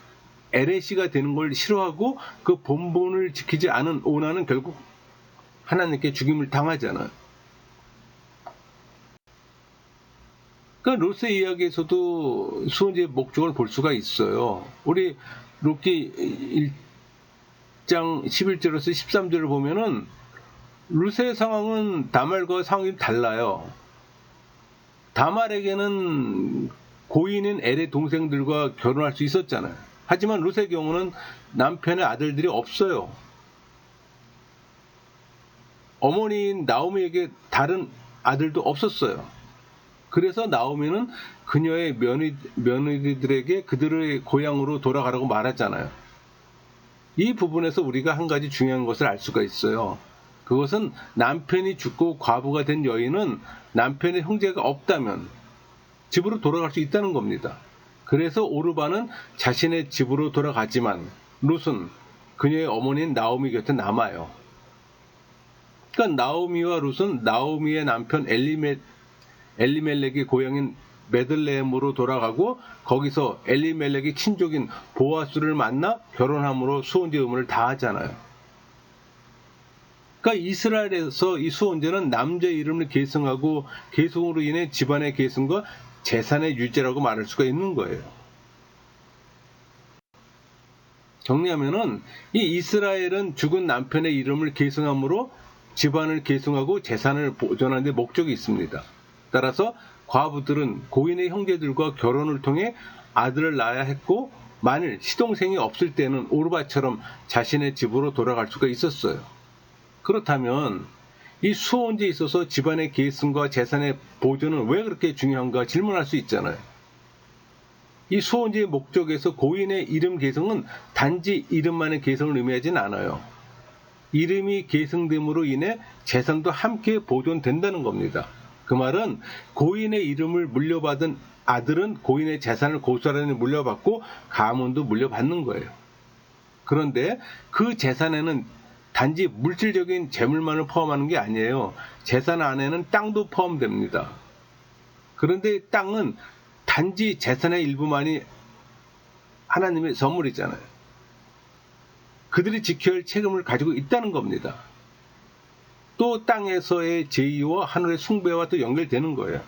엘의 씨가 되는 걸 싫어하고 그 본분을 지키지 않은 오난은 결국 하나님께 죽임을 당하잖아요. 그러니까 롯의 이야기에서도 수혼제의 목적을 볼 수가 있어요. 우리 롯기 1장 11절에서 13절을 보면은 룻의 상황은 다말과 상황이 달라요. 다말에게는 고인인 엘의 동생들과 결혼할 수 있었잖아요. 하지만 룻의 경우는 남편의 아들들이 없어요. 어머니인 나오미에게 다른 아들도 없었어요. 그래서 나오미는 그녀의 며느리들에게 그들의 고향으로 돌아가라고 말하잖아요. 이 부분에서 우리가 한 가지 중요한 것을 알 수가 있어요. 그것은 남편이 죽고 과부가 된 여인은 남편의 형제가 없다면 집으로 돌아갈 수 있다는 겁니다. 그래서 오르바는 자신의 집으로 돌아가지만 룻은 그녀의 어머니인 나오미 곁에 남아요. 그러니까 나오미와 룻은 나오미의 남편 엘리멜렉의 고향인 베들레헴으로 돌아가고 거기서 엘리멜렉의 친족인 보아스를 만나 결혼함으로 수혼제 의무를 다하잖아요. 그러니까 이스라엘에서 이 수혼제는 남자의 이름을 계승하고 계승으로 인해 집안의 계승과 재산의 유죄라고 말할 수가 있는 거예요. 정리하면은 이 이스라엘은 죽은 남편의 이름을 계승함으로 집안을 계승하고 재산을 보존하는 데 목적이 있습니다. 따라서 과부들은 고인의 형제들과 결혼을 통해 아들을 낳아야 했고 만일 시동생이 없을 때는 오르바처럼 자신의 집으로 돌아갈 수가 있었어요. 그렇다면 이 수혼제에 있어서 집안의 계승과 재산의 보존은 왜 그렇게 중요한가 질문할 수 있잖아요. 이 수혼제의 목적에서 고인의 이름 계승은 단지 이름만의 계승을 의미하진 않아요. 이름이 계승됨으로 인해 재산도 함께 보존된다는 겁니다. 그 말은 고인의 이름을 물려받은 아들은 고인의 재산을 고스란히 물려받고 가문도 물려받는 거예요. 그런데 그 재산에는 단지 물질적인 재물만을 포함하는 게 아니에요. 재산 안에는 땅도 포함됩니다. 그런데 땅은 단지 재산의 일부만이 하나님의 선물이잖아요. 그들이 지켜야 할 책임을 가지고 있다는 겁니다. 또 땅에서의 제의와 하늘의 숭배와 또 연결되는 거예요.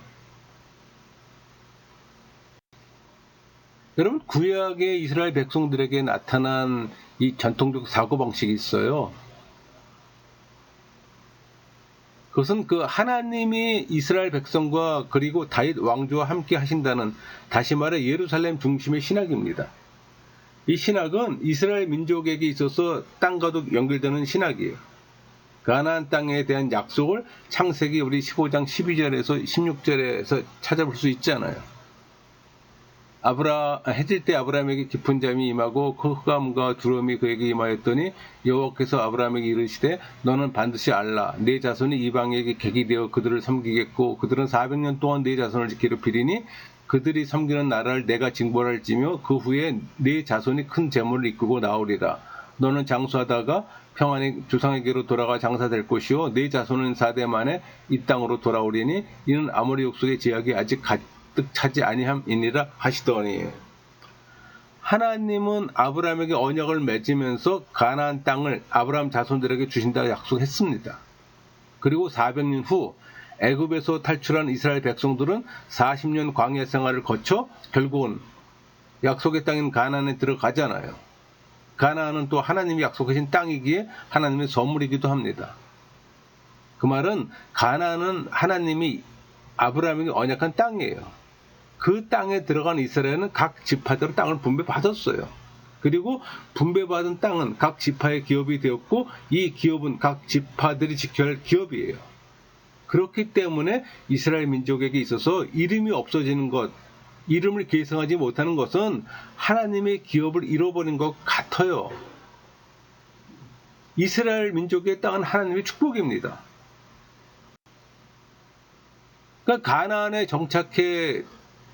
여러분, 구약의 이스라엘 백성들에게 나타난 이 전통적 사고방식이 있어요. 그것은 그 하나님이 이스라엘 백성과 그리고 다윗 왕조와 함께 하신다는, 다시 말해 예루살렘 중심의 신학입니다. 이 신학은 이스라엘 민족에게 있어서 땅과도 연결되는 신학이에요. 가나안 땅에 대한 약속을 창세기 우리 15장 12절에서 16절에서 찾아볼 수 있잖아요. 해질 때 아브라함에게 깊은 잠이 임하고 그 흑암과 두려움이 그에게 임하였더니 여호와께서 아브라함에게 이르시되 너는 반드시 알라 내 자손이 이방에게 객이 되어 그들을 섬기겠고 그들은 400년 동안 내 자손을 괴롭히리니 그들이 섬기는 나라를 내가 징벌할지며 그 후에 내 자손이 큰 재물을 이끌고 나오리라. 너는 장수하다가 평안히 조상에게로 돌아가 장사될 것이요 네 자손은 4대 만에 이 땅으로 돌아오리니 이는 아모리 족속의 제약이 아직 가득 차지 아니함이니라 하시더니 하나님은 아브라함에게 언약을 맺으면서 가나안 땅을 아브라함 자손들에게 주신다고 약속했습니다. 그리고 400년 후 애굽에서 탈출한 이스라엘 백성들은 40년 광야 생활을 거쳐 결국은 약속의 땅인 가나안에 들어가잖아요. 가나안은 또 하나님이 약속하신 땅이기에 하나님의 선물이기도 합니다. 그 말은 가나안은 하나님이 아브라함에게 언약한 땅이에요. 그 땅에 들어간 이스라엘은 각 지파대로 땅을 분배받았어요. 그리고 분배받은 땅은 각 지파의 기업이 되었고 이 기업은 각 지파들이 지켜야 할 기업이에요. 그렇기 때문에 이스라엘 민족에게 있어서 이름이 없어지는 것, 이름을 계승하지 못하는 것은 하나님의 기업을 잃어버린 것 같아요. 이스라엘 민족의 땅은 하나님의 축복입니다. 그러니까 가나안에 정착해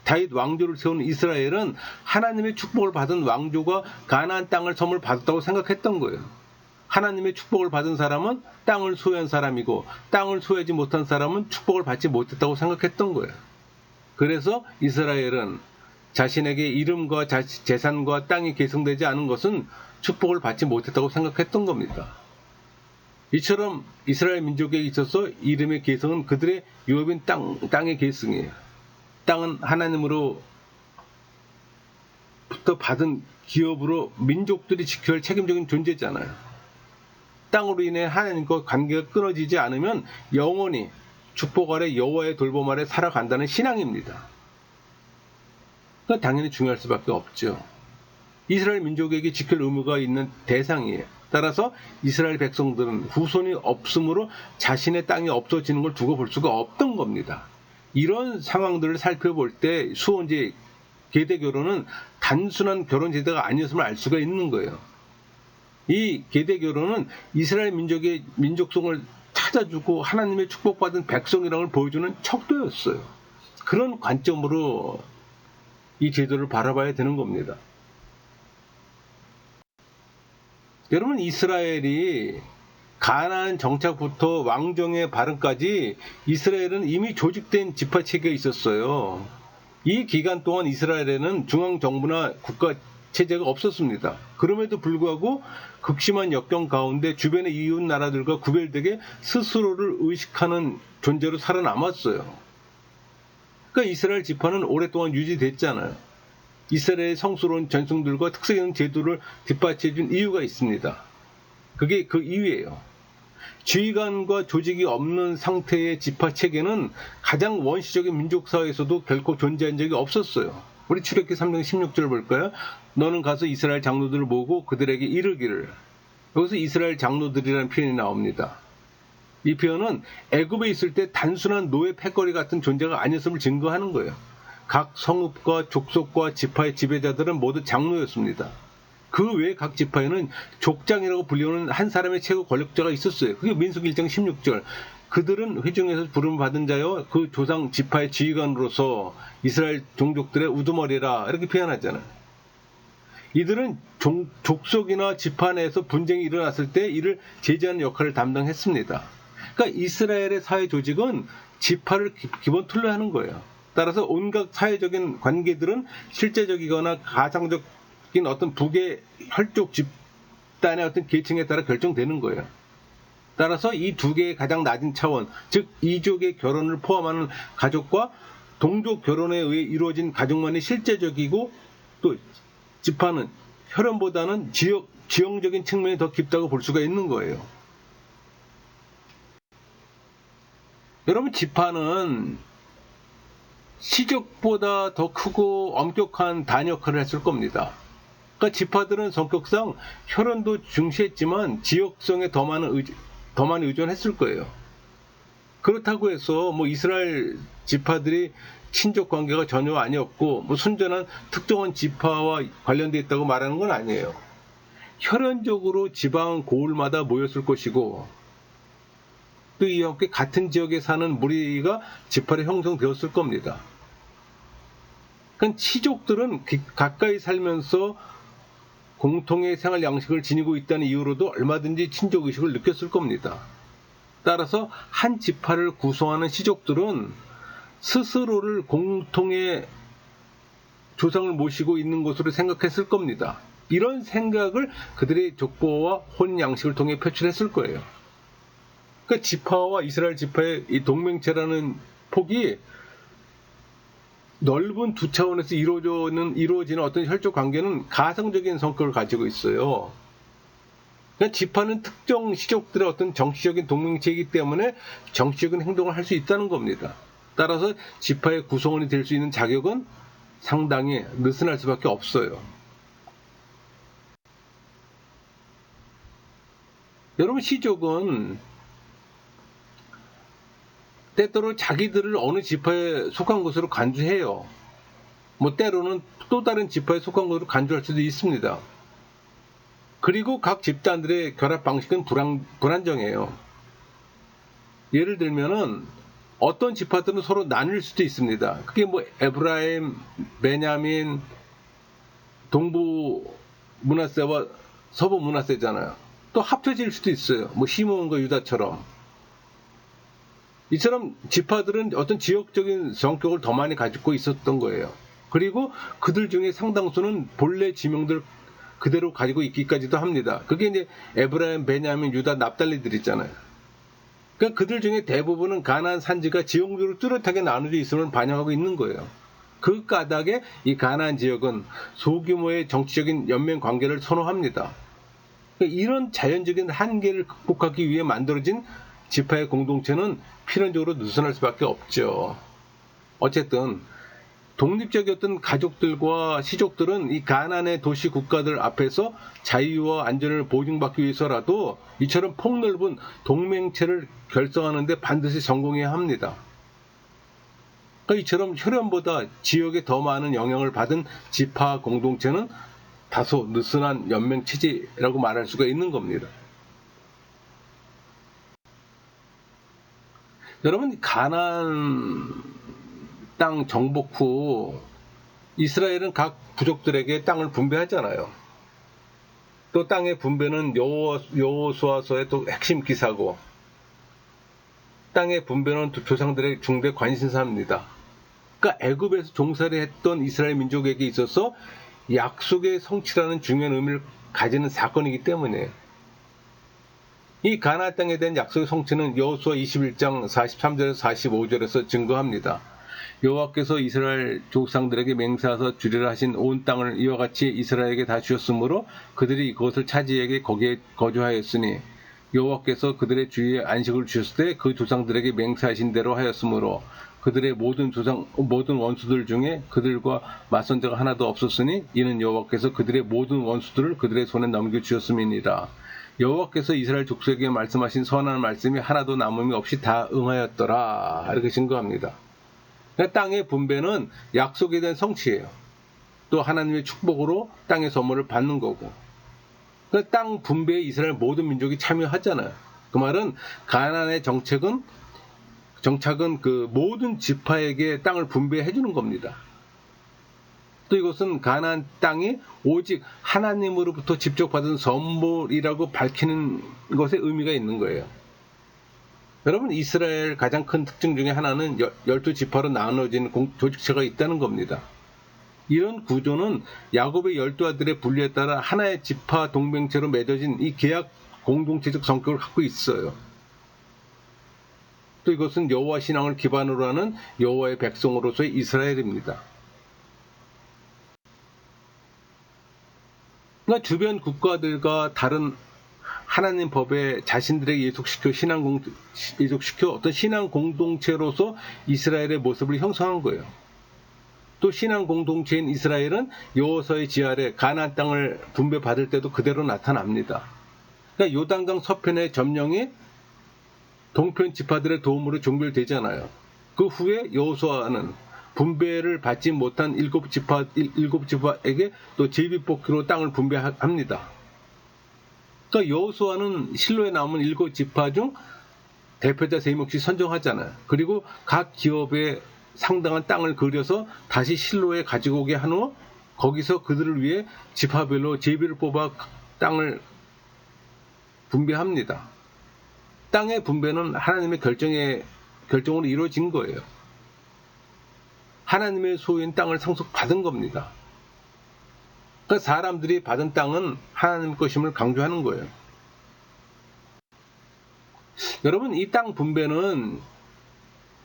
다윗 왕조를 세운 이스라엘은 하나님의 축복을 받은 왕조가 가나안 땅을 선물 받았다고 생각했던 거예요. 하나님의 축복을 받은 사람은 땅을 소유한 사람이고 땅을 소유하지 못한 사람은 축복을 받지 못했다고 생각했던 거예요. 그래서 이스라엘은 자신에게 이름과 재산과 땅이 계승되지 않은 것은 축복을 받지 못했다고 생각했던 겁니다. 이처럼 이스라엘 민족에게 있어서 이름의 계승은 그들의 유업인 땅의 계승이에요. 땅은 하나님으로부터 받은 기업으로 민족들이 지켜야 할 책임적인 존재잖아요. 땅으로 인해 하나님과 관계가 끊어지지 않으면 영원히 축복 아래 여호와의 돌봄 아래 살아간다는 신앙입니다. 그러니까 당연히 중요할 수밖에 없죠. 이스라엘 민족에게 지킬 의무가 있는 대상이에요. 따라서 이스라엘 백성들은 후손이 없으므로 자신의 땅이 없어지는 걸 두고 볼 수가 없던 겁니다. 이런 상황들을 살펴볼 때 수혼제, 계대 결혼은 단순한 결혼 제도가 아니었음을 알 수가 있는 거예요. 이 계대 결혼은 이스라엘 민족의 민족성을 찾아주고 하나님의 축복받은 백성이라는 걸 보여주는 척도였어요. 그런 관점으로 이 제도를 바라봐야 되는 겁니다. 여러분, 이스라엘이 가나안 정착부터 왕정의 발흥까지 이스라엘은 이미 조직된 지파체계가 있었어요. 이 기간 동안 이스라엘에는 중앙정부나 국가체제가 없었습니다. 그럼에도 불구하고 극심한 역경 가운데 주변의 이웃 나라들과 구별되게 스스로를 의식하는 존재로 살아남았어요. 그러니까 이스라엘 지파는 오랫동안 유지됐잖아요. 이스라엘의 성스러운 전승들과 특색 있는 제도를 뒷받침해준 이유가 있습니다. 그게 그 이유예요. 지휘관과 조직이 없는 상태의 지파체계는 가장 원시적인 민족사회에서도 결코 존재한 적이 없었어요. 우리 출애굽기 3장 16절 볼까요? 너는 가서 이스라엘 장로들을 모으고 그들에게 이르기를. 여기서 이스라엘 장로들이라는 표현이 나옵니다. 이 표현은 애굽에 있을 때 단순한 노예 패거리 같은 존재가 아니었음을 증거하는 거예요. 각 성읍과 족속과 지파의 지배자들은 모두 장로였습니다. 그 외에 각 지파에는 족장이라고 불리우는 한 사람의 최고 권력자가 있었어요. 그게 민수기 1장 16절. 그들은 회중에서 부름을 받은 자여 그 조상 지파의 지휘관으로서 이스라엘 종족들의 우두머리라 이렇게 표현하잖아요. 이들은 족속이나 지파 내에서 분쟁이 일어났을 때 이를 제지하는 역할을 담당했습니다. 그러니까 이스라엘의 사회 조직은 지파를 기본 틀로 하는 거예요. 따라서 온갖 사회적인 관계들은 실제적이거나 가상적인 어떤 북의 혈족 집단의 어떤 계층에 따라 결정되는 거예요. 따라서 이 두 개의 가장 낮은 차원, 즉 이족의 결혼을 포함하는 가족과 동족 결혼에 의해 이루어진 가족만이 실제적이고 또 지파는 혈연보다는 지형적인 측면이 더 깊다고 볼 수가 있는 거예요. 여러분, 지파는 시족보다 더 크고 엄격한 단 역할을 했을 겁니다. 그러니까 지파들은 성격상 혈연도 중시했지만 지역성에 더 많이 의존했을 거예요. 그렇다고 해서 이스라엘 지파들이 친족 관계가 전혀 아니었고 순전한 특정한 지파와 관련되어 있다고 말하는 건 아니에요. 혈연적으로 지방 고을마다 모였을 것이고 또 이와 함께 같은 지역에 사는 무리가 지파로 형성되었을 겁니다. 그러니까 치족들은 가까이 살면서 공통의 생활 양식을 지니고 있다는 이유로도 얼마든지 친족의식을 느꼈을 겁니다. 따라서 한 지파를 구성하는 시족들은 스스로를 공통의 조상을 모시고 있는 것으로 생각했을 겁니다. 이런 생각을 그들의 족보와 혼 양식을 통해 표출했을 거예요. 그러니까 지파와 이스라엘 지파의 이 동맹체라는 폭이 넓은 두 차원에서 이루어지는 어떤 혈족 관계는 가상적인 성격을 가지고 있어요. 그러니까 지파는 특정 시족들의 어떤 정치적인 동맹체이기 때문에 정치적인 행동을 할 수 있다는 겁니다. 따라서 지파의 구성원이 될 수 있는 자격은 상당히 느슨할 수밖에 없어요. 여러분, 시족은 때때로 자기들을 어느 지파에 속한 것으로 간주해요. 때로는 또 다른 지파에 속한 것으로 간주할 수도 있습니다. 그리고 각 집단들의 결합 방식은 불안정해요. 예를 들면은 어떤 지파들은 서로 나뉠 수도 있습니다. 그게 에브라임, 베냐민, 동부 므낫세와 서부 므낫세잖아요. 또 합쳐질 수도 있어요. 시므온과 유다처럼. 이처럼 지파들은 어떤 지역적인 성격을 더 많이 가지고 있었던 거예요. 그리고 그들 중에 상당수는 본래 지명들 그대로 가지고 있기까지도 합니다. 그게 이제 에브라임, 베냐민, 유다, 납달리들 있잖아요. 그러니까 그들 중에 대부분은 가나안 산지가 지형적으로 뚜렷하게 나눠져 있음을 반영하고 있는 거예요. 그 까닭에 이 가나안 지역은 소규모의 정치적인 연맹 관계를 선호합니다. 그러니까 이런 자연적인 한계를 극복하기 위해 만들어진 지파의 공동체는 필연적으로 느슨할 수밖에 없죠. 어쨌든 독립적이었던 가족들과 시족들은 이 가나안의 도시 국가들 앞에서 자유와 안전을 보증받기 위해서라도 이처럼 폭넓은 동맹체를 결성하는 데 반드시 성공해야 합니다. 그러니까 이처럼 혈연보다 지역에 더 많은 영향을 받은 지파 공동체는 다소 느슨한 연맹체제라고 말할 수가 있는 겁니다. 여러분, 가나안 땅 정복 후 이스라엘은 각 부족들에게 땅을 분배하잖아요. 또 땅의 분배는 여호수아서의 또 핵심 기사고, 땅의 분배는 조상들의 중대 관심사입니다. 그러니까 애굽에서 종살이 했던 이스라엘 민족에게 있어서 약속의 성취라는 중요한 의미를 가지는 사건이기 때문에 이 가나안 땅에 대한 약속의 성취는 여호수아 21장 43절에서 45절에서 증거합니다. 여호와께서 이스라엘 조상들에게 맹세하사 주리라 하신 온 땅을 이와 같이 이스라엘에게 다 주셨으므로 그들이 그것을 차지하게 거기에 거주하였으니 여호와께서 그들의 주위에 안식을 주셨을 때 그 조상들에게 맹세하신 대로 하였으므로 그들의 모든 원수들 중에 그들과 맞선 자가 하나도 없었으니 이는 여호와께서 그들의 모든 원수들을 그들의 손에 넘겨주셨음이니라. 여호와께서 이스라엘 족속에게 말씀하신 선한 말씀이 하나도 남음이 없이 다 응하였더라. 이렇게 증거합니다. 그러니까 땅의 분배는 약속에 대한 성취예요. 또 하나님의 축복으로 땅의 선물을 받는 거고. 그러니까 땅 분배에 이스라엘 모든 민족이 참여하잖아요. 그 말은 가나안의 정착은 그 모든 지파에게 땅을 분배해 주는 겁니다. 또 이것은 가나안 땅이 오직 하나님으로부터 직접 받은 선물이라고 밝히는 것에 의미가 있는 거예요. 여러분, 이스라엘 가장 큰 특징 중에 하나는 12지파로 나눠진 조직체가 있다는 겁니다. 이런 구조는 야곱의 12아들의 분리에 따라 하나의 지파 동맹체로 맺어진 이 계약 공동체적 성격을 갖고 있어요. 또 이것은 여호와 신앙을 기반으로 하는 여호와의 백성으로서의 이스라엘입니다. 그러니까 주변 국가들과 다른 하나님 법에 자신들에게 예속시켜 어떤 신앙 공동체로서 이스라엘의 모습을 형성한 거예요. 또 신앙 공동체인 이스라엘은 여호수아의 지하에 가나안 땅을 분배받을 때도 그대로 나타납니다. 그러니까 요단강 서편의 점령이 동편 지파들의 도움으로 종결되잖아요. 그 후에 여호수아는 분배를 받지 못한 일곱 지파에게 또 제비뽑기로 땅을 분배합니다. 그러니까 여호수아는 실로에 남은 7지파 중 대표자 3명씩 선정하잖아요. 그리고 각 기업에 상당한 땅을 그려서 다시 실로에 가지고 오게 한 후 거기서 그들을 위해 지파별로 제비를 뽑아 땅을 분배합니다. 땅의 분배는 하나님의 결정으로 이루어진 거예요. 하나님의 소유인 땅을 상속받은 겁니다. 그러니까 사람들이 받은 땅은 하나님 것임을 강조하는 거예요. 여러분, 이 땅 분배는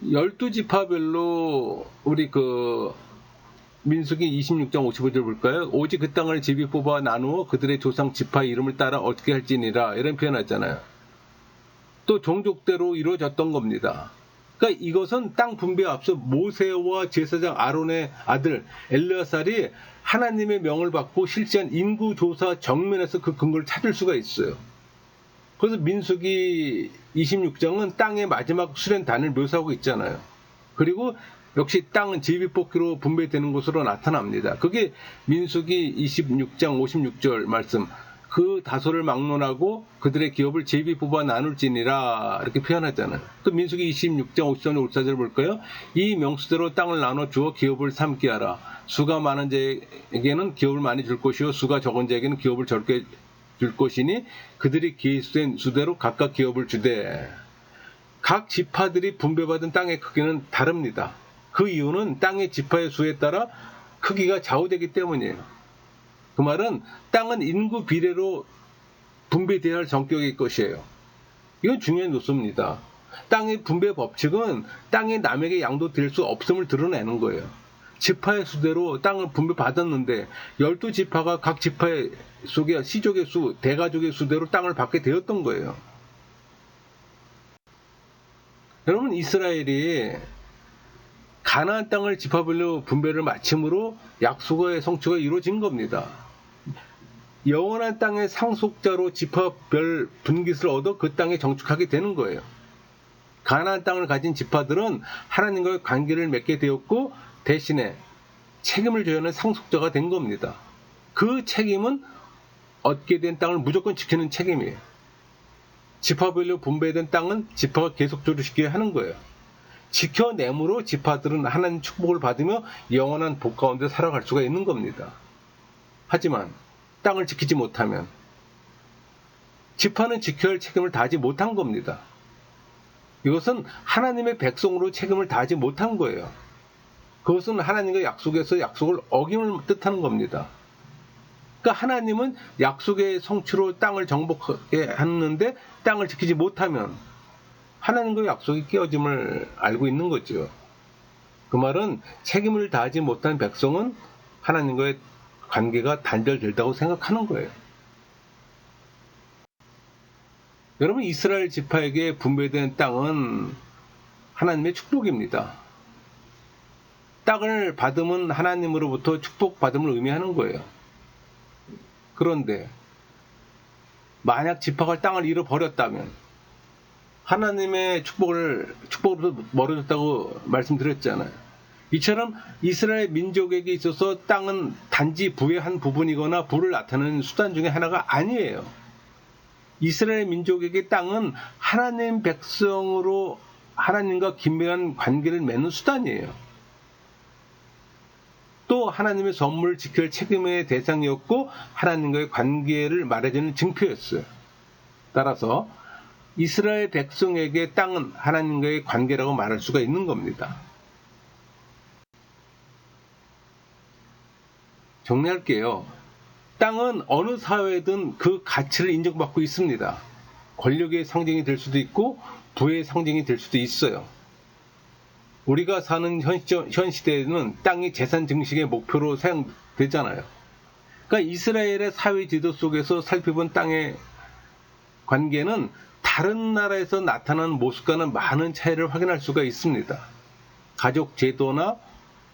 12지파별로 우리 민수기 26장 55절 볼까요? 오직 그 땅을 제비 뽑아 나누어 그들의 조상 지파 이름을 따라 얻게 할지니라, 이런 표현하잖아요. 또 종족대로 이루어졌던 겁니다. 그러니까 이것은 땅 분배에 앞서 모세와 제사장 아론의 아들 엘르아살이 하나님의 명을 받고 실시한 인구조사 정면에서 그 근거를 찾을 수가 있어요. 그래서 민수기 26장은 땅의 마지막 수련단을 묘사하고 있잖아요. 그리고 역시 땅은 제비뽑기로 분배되는 것으로 나타납니다. 그게 민수기 26장 56절 말씀, 그 다소를 막론하고 그들의 기업을 제비 뽑아 나눌지니라, 이렇게 표현하잖아요. 또 민수기 26장 53절 54절 볼까요? 이 명수대로 땅을 나눠 주어 기업을 삼게 하라. 수가 많은 자에게는 기업을 많이 줄 것이요 수가 적은 자에게는 기업을 적게 줄 것이니 그들이 계수된 수대로 각각 기업을 주되. 각 지파들이 분배받은 땅의 크기는 다릅니다. 그 이유는 땅의 지파의 수에 따라 크기가 좌우되기 때문이에요. 그 말은 땅은 인구 비례로 분배되어야 할 성격의 것이에요. 이건 중요한 요소입니다. 땅의 분배 법칙은 땅이 남에게 양도될 수 없음을 드러내는 거예요. 지파의 수대로 땅을 분배받았는데 12지파가 각 지파의 속에 시족의 수, 대가족의 수대로 땅을 받게 되었던 거예요. 여러분, 이스라엘이 가나안 땅을 지파별로 분배를 마침으로 약속의 성취가 이루어진 겁니다. 영원한 땅의 상속자로 지파별 분깃을 얻어 그 땅에 정축하게 되는 거예요. 가나안 땅을 가진 지파들은 하나님과의 관계를 맺게 되었고 대신에 책임을 져야 하는 상속자가 된 겁니다. 그 책임은 얻게 된 땅을 무조건 지키는 책임이에요. 지파별로 분배된 땅은 지파가 계속적으로 지켜야 하는 거예요. 지켜냄으로 지파들은 하나님 축복을 받으며 영원한 복 가운데 살아갈 수가 있는 겁니다. 하지만 땅을 지키지 못하면 지파는 지켜야 할 책임을 다하지 못한 겁니다. 이것은 하나님의 백성으로 책임을 다하지 못한 거예요. 그것은 하나님과 약속에서 약속을 어김을 뜻하는 겁니다. 그러니까 하나님은 약속의 성취로 땅을 정복하게 하는데 땅을 지키지 못하면 하나님과의 약속이 깨어짐을 알고 있는 거죠. 그 말은 책임을 다하지 못한 백성은 하나님과의 관계가 단절된다고 생각하는 거예요. 여러분, 이스라엘 지파에게 분배된 땅은 하나님의 축복입니다. 땅을 받으면 하나님으로부터 축복받음을 의미하는 거예요. 그런데 만약 지파가 땅을 잃어버렸다면 하나님의 축복으로부터 멀어졌다고 말씀드렸잖아요. 이처럼 이스라엘 민족에게 있어서 땅은 단지 부의 한 부분이거나 부를 나타내는 수단 중에 하나가 아니에요. 이스라엘 민족에게 땅은 하나님 백성으로 하나님과 긴밀한 관계를 맺는 수단이에요. 또 하나님의 선물을 지킬 책임의 대상이었고 하나님과의 관계를 말해주는 증표였어요. 따라서 이스라엘 백성에게 땅은 하나님과의 관계라고 말할 수가 있는 겁니다. 정리할게요. 땅은 어느 사회든 그 가치를 인정받고 있습니다. 권력의 상징이 될 수도 있고 부의 상징이 될 수도 있어요. 우리가 사는 현 시대에는 땅이 재산 증식의 목표로 사용되잖아요. 그러니까 이스라엘의 사회 지도 속에서 살펴본 땅의 관계는 다른 나라에서 나타나는 모습과는 많은 차이를 확인할 수가 있습니다. 가족 제도나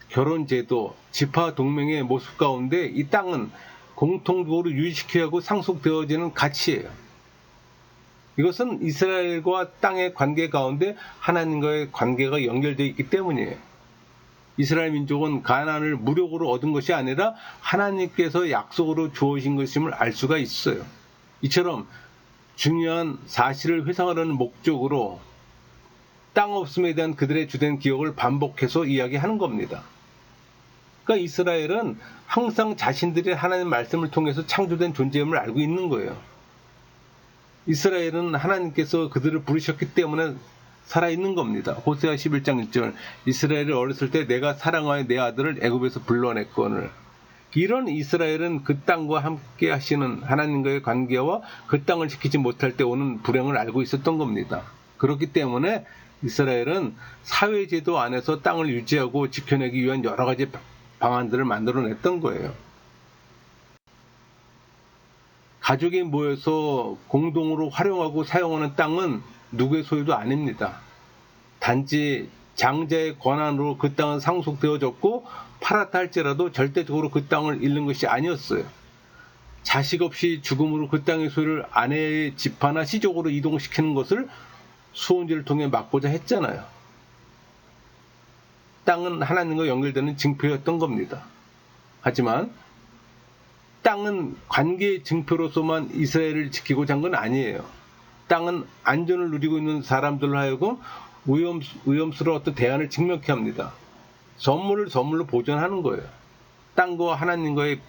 결혼 제도, 지파 동맹의 모습 가운데 이 땅은 공통적으로 유지시켜야 하고 상속되어지는 가치예요. 이것은 이스라엘과 땅의 관계 가운데 하나님과의 관계가 연결되어 있기 때문이에요. 이스라엘 민족은 가나안을 무력으로 얻은 것이 아니라 하나님께서 약속으로 주어진 것임을 알 수가 있어요. 이처럼 중요한 사실을 회상하려는 목적으로 땅 없음에 대한 그들의 주된 기억을 반복해서 이야기하는 겁니다. 그러니까 이스라엘은 항상 자신들이 하나님 말씀을 통해서 창조된 존재임을 알고 있는 거예요. 이스라엘은 하나님께서 그들을 부르셨기 때문에 살아있는 겁니다. 호세아 11장 1절 이스라엘이 어렸을 때 내가 사랑하여 내 아들을 애굽에서 불러냈거늘. 이런 이스라엘은 그 땅과 함께 하시는 하나님과의 관계와 그 땅을 지키지 못할 때 오는 불행을 알고 있었던 겁니다. 그렇기 때문에 이스라엘은 사회제도 안에서 땅을 유지하고 지켜내기 위한 여러 가지 방안들을 만들어냈던 거예요. 가족이 모여서 공동으로 활용하고 사용하는 땅은 누구의 소유도 아닙니다. 단지 장자의 권한으로 그 땅은 상속되어졌고 팔았다 할지라도 절대적으로 그 땅을 잃는 것이 아니었어요. 자식 없이 죽음으로 그 땅의 소유를 아내의 집하나 시족으로 이동시키는 것을 수혼제를 통해 막고자 했잖아요. 땅은 하나님과 연결되는 징표였던 겁니다. 하지만 땅은 관계의 징표로서만 이스라엘을 지키고자 한 건 아니에요. 땅은 안전을 누리고 있는 사람들로 하여금 위험스러운 어떤 대안을 직면케 합니다. 선물을 선물로 보존하는 거예요. 땅과 하나님과의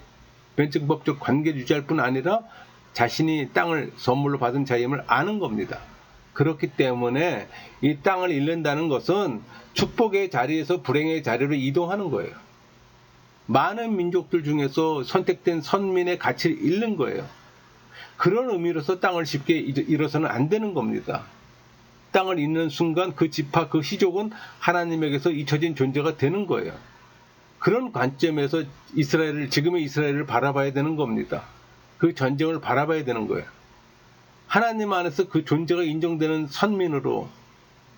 변증법적 관계를 유지할 뿐 아니라 자신이 땅을 선물로 받은 자임을 아는 겁니다. 그렇기 때문에 이 땅을 잃는다는 것은 축복의 자리에서 불행의 자리로 이동하는 거예요. 많은 민족들 중에서 선택된 선민의 가치를 잃는 거예요. 그런 의미로서 땅을 쉽게 잃어서는 안 되는 겁니다. 땅을 잃는 순간 그 지파, 그 시족은 하나님에게서 잊혀진 존재가 되는 거예요. 그런 관점에서 지금의 이스라엘을 바라봐야 되는 겁니다. 그 전쟁을 바라봐야 되는 거예요. 하나님 안에서 그 존재가 인정되는 선민으로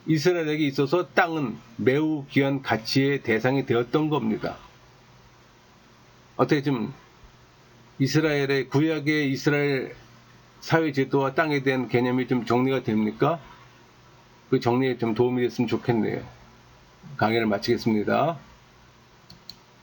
이스라엘에게 있어서 땅은 매우 귀한 가치의 대상이 되었던 겁니다. 어떻게 좀 이스라엘의 구약의 이스라엘 사회제도와 땅에 대한 개념이 좀 정리가 됩니까? 그 정리에 좀 도움이 됐으면 좋겠네요. 강의를 마치겠습니다.